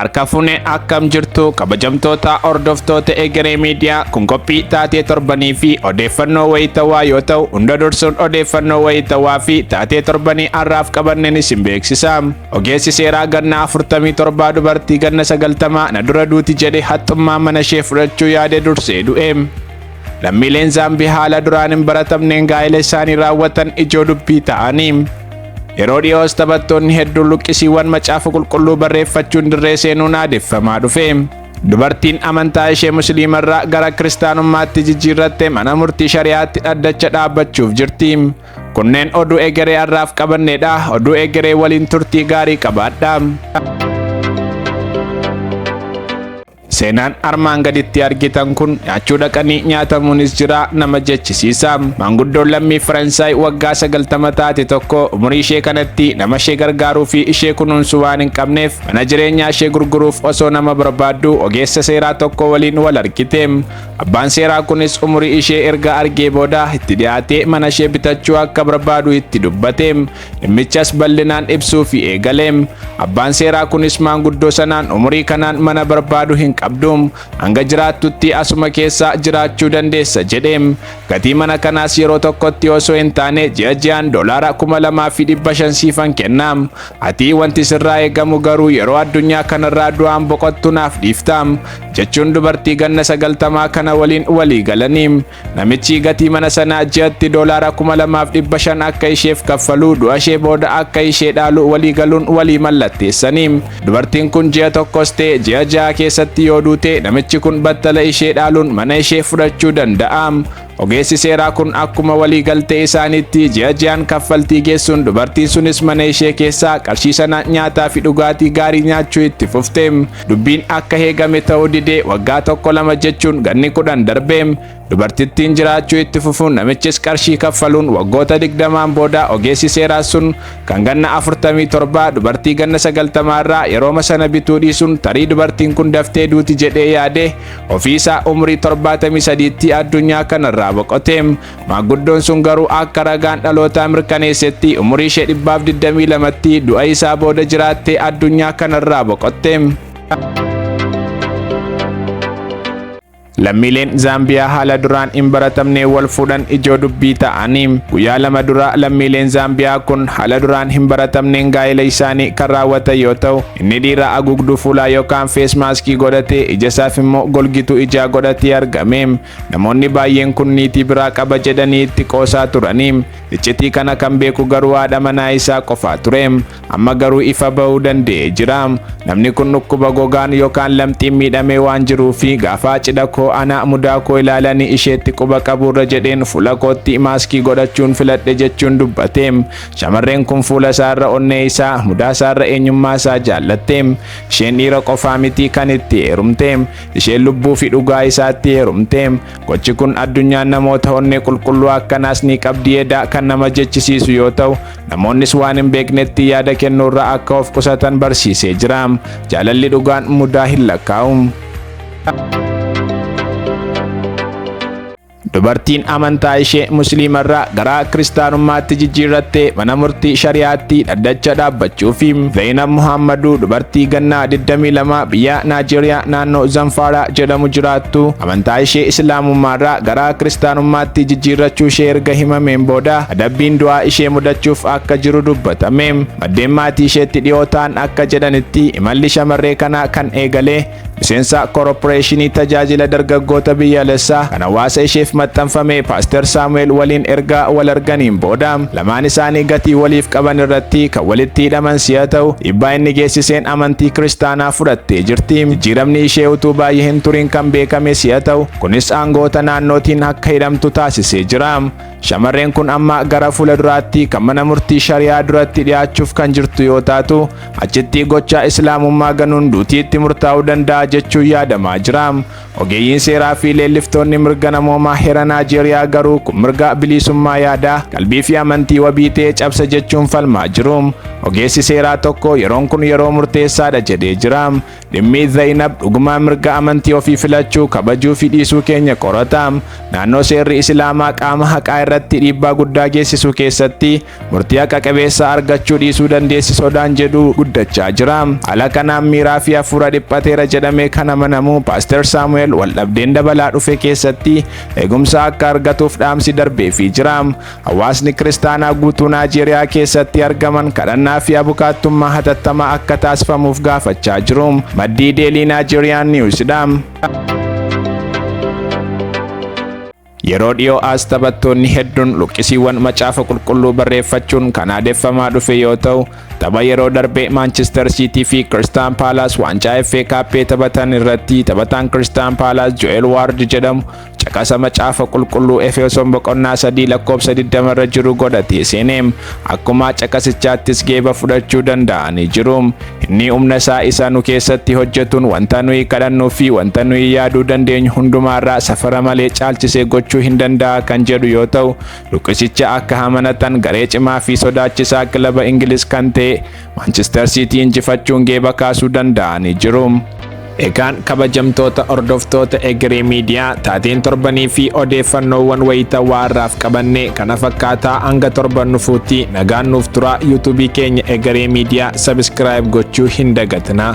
Harka fuunee akkam jirtu kabajamtoota hordoftoota Egeree Media kun qophii taatee torbanii fi odeeffannoo wayitawaa yoo ta'u hunda dursuun odeeffannoo wayitawaa fi taatee torbanii har'aaf qabanneen isin beeksisa. Ogeessi seeraa ganna 47 dubartii ganna 90 na dura duuti jedhe haxxummaa mana ishee fudhachuu yaade dursee du'e. Lammiileen Zaambiyaa haala duraan hin baratamneen gaa'ela isaanii raawwatan ijoo dubbii ta'anii. Yeroo dhiyoos taphattoonni hedduun luqqisiiwwan macaafa qulqulluu barreeffachuun dirree seenuun aadeffamaa dhufe. Dubartiin amantaa ishee musliimarraa gara kiristaanummaatti jijjiirratte mana murtii shari'aatti dhaddacha dhaabbachuuf jirti. Kunneen oduu egeree har'aaf qabanneedha. Oduu egeree waliin turtii gaarii qabaadha. Seenaan armaan gaditti argitan kun nyaachuu dhaqanii nyaatamuunis jira nama jechisiisa. Maanguddoon lammii Faransaay waggaa 90 taate tokko umurii ishee kanatti nama ishee gargaaruu fi ishee kunuunsuu waan hin qabneef mana jireenyaa ishee gurguruuf osoo nama barbaaddu ogeessa seeraa tokko waliin wal argite. Abbaan seeraa kunis umurii ishee erga argee booda itti dhiyaatee mana ishee bitachuu akka barbaadu itti dubbate. Dhimmichas bal'inaan ibsuu fi eegale. Abbaan seeraa kunis maanguddoo sanaan umurii kanaan mana barbaadu hin qabdum hanga jiraattutti asuma keessa jiraachuu dandeessa jedheem. Gatii mana kanaas yeroo tokkotti osoo hin taane ji'a ji'aan $2,500 siifan kennaam. Ati wanti sirraa eegamu garuu yeroo addunyaa kanarraa du'aan boqottu naaf dhiiftaam jechuun dubartii ganna 90 kana waliin walii galaniim. Namichi gatii mana sanaa ji'atti $2,500 akka isheef kaffaluu du'a ishee booda akka ishee dhaalu walii galuun walii mallatteessaniim. Dubartiin kun ji'a tokkos ta'e ji'a ja'a keessatti yoo duute namichi kun battala ishee dhaaluun mana ishee fudhachuu danda'am. Ogeessi seeraa kun akkuma walii galtee isaaniitti ji'a ji'aan kaffaltii geessuun dubartiin sunis mana ishee keessaa qarshii sana nyaataa fi dhugaatii gaarii nyaachuu itti fufteem. Dubbiin akka heegame ta'uu didee waggaa 1-2 jechuun ganni 10 darbeem. Dubartittiin jiraachuu itti fufuun namichis qarshii kaffaluun waggoota 20 booda ogeessi seeraa sun kan ganna 47 dubartii ganna 90 irraa yeroo sana bituu dhiisuun tarii dubartiin kun daftee duuti jedhee yaade ofiisaa umurii 73tti addunyaa kanarraa boqoteem. Maanguddoon sun garuu akka ragaan dhalootaa mirkaneessetti umurii ishee 122tti du'a isaa booda jiraattee addunyaa kanarraa boqotteem. Lammiileen Zaambiyaa haala duraan hin baratamne wal fuudhan ijoo dubbii ta'anii. Guyyaa 2 dura lammiileen Zaambiyaa kun haala duraan hin baratamneen gaa'ela isaanii kan raawwatan yoo ta'u inni dhiiraa haguugduu fuulaa yookaan fees maaskii godhatee ija isaaf immoo golgituu ijaa godhatee argame. Namoonni baay'een kun niitii biraa qaba jedhanii itti qoosaa turanii. Iccitii kana kan beeku garuu haadha manaa isaa qofaa ture. Amma garuu ifa bahuu danda'ee jira. Namni kun dhukkuba gogaan yookaan lamxiin miidhamee waan jiruuf gaafa cidha koo ana mudaa koo ilaalanii isheetti quba qaburra jedheen fuula kootti maaskii godhachuun filadhe jechuun dubbateem. Shamarreen kun fuula isaarra onnee isaa mudaa isaarra eenyummaa isaa jaallatteem. Isheen dhiira qofaa miti kan itti heerumteem. Isheen lubbuu fi dhugaa isaatti heerumteem. Gochi kun addunyaan namoota onnee qulqulluu akkanaas ni qabdi edaa kan nama jechisiisu yoo ta'u namoonnis waan hin beeknetti yaada kennuurra akka of qusatan barsiisee jira. Jaalalli dhugaan mudaa hin lakkaa'u. Dubartiin amantaa ishee musliimarraa gara kiristaanummaatti jijjiirrattee mana murtii shari'aatti dhaddacha dhaabbachuuf. Zainab Muhammaduu dubartii ganna 22 biyya Naajeeriyaa naannoo Zamfara jedhamu jiraattu amantaa ishee islaamummaarraa gara kiristaanummaatti jijjiirrachuu ishee erga himameen booda adabbiin du'aa ishee mudachuuf akka jiru dubbatame. Maddeen maatii isheetti dhiyoo ta'an akka jedhanitti imalli shamarree kanaa kan eegale miseensa koorporeeshinii tajaajila dargaggoota biyyaalessaa kan hawaasa isheef maxxanfame Paaster Saamu'eel waliin erga wal arganiin booda lamaan isaanii gatii waliif qaban irratti kan walitti hidhaman si'a ta'u dhiibbaa inni geessiseen amantii kiristaanaa fudhattee jirti. Jijjiiramni ishee utuu baay'ee hin turin kan beekame si'a ta'u kunis aangoota naannootiin akka hidhamtu taasisee jira. Shamarreen kun amma gara fuula duraatti kan mana murtii shari'aa duratti dhiyaachuuf kan jirtu yoo taatu achitti gocha islaamummaa ganuun duutiitti murtaa'uu danda'a jechuun yaadamaa jira. Ogeeyyiin seeraa fi leelliftoonni mirga namoomaa heera Naajeeriyaa garuu kun mirga bilisummaa yaadaa qalbii fi amantii wabii ta'e cabsa jechuun falmaa jiru. Ogeessi seeraa tokko yeroon kun yeroo murteessaadha jedhee jira. Dhimmi Zainab dhugumaa mirga amantii ofii filachuu kabajuu fi dhiisuu keenya qorata. Naannoo seerri islaamaa qaama haqaa irratti dhiibbaa guddaa geessisuu keessatti murtii haqa qabeessa argachuu dhiisuu dandeessi sodaan jedhu guddachaa jira. Haala kanaan miiraa fi hafuura dhiphateera jedhamee kan amanamu Paaster Saamu'eel waldhabdeen dabalaa dhufe keessatti eegumsa akka argatuuf dhaamsi darbeefii jira. Hawaasni kiristaanaa guutuu Naajeeriyaa keessatti argaman kadhannaa fi abukaattummaa hatattamaa akka taasifamuuf gaafachaa jiru. Maddii Deelii Naajeeriyaan Niwusidha. Yeroo dhiyoo as taphattoonni hedduun luqqisiiwwan macaafa qulqulluu barreeffachuun kan aadeffamaa dhufe yoo ta'u, tapha yeroo darbe Manchester City fi Crystal Palace waancaa FA Cup taphatan irratti taphataan Crystal Palace Joel Ward jedhamu caqasa macaafa qulqulluu Efesoon boqonnaa 3 lakkoofsa 20 irra jiru godhatee seeneem. Akkuma caqasichaattis geeba fudhachuu danda'anii jiru. Inni humna isaa isa nu keessatti hojjetuun wanta nuyi kadhannuu fi wanta nuyi yaaduu dandeenyu hundumaarraa safara malee caalchisee gochuu hin danda'a kan jedhu yoo ta'u, luqqisicha akka amanatan garee cimaa fi sodaachisaa kilaba Ingiliz kan ta'e Manchester City injifachuun geeba kaasuu danda'anii jiru. Egaan kabajamtoota hordoftoota Egeree Media taateen torbanii fi odeeffannoowwan wayitawaa irraaf qabannee kana fakkaataa hanga torban dhufuutti nagaan nuuf turaa. YouTube keenya Egeree Media subscribe gochuu hin dagatinaa.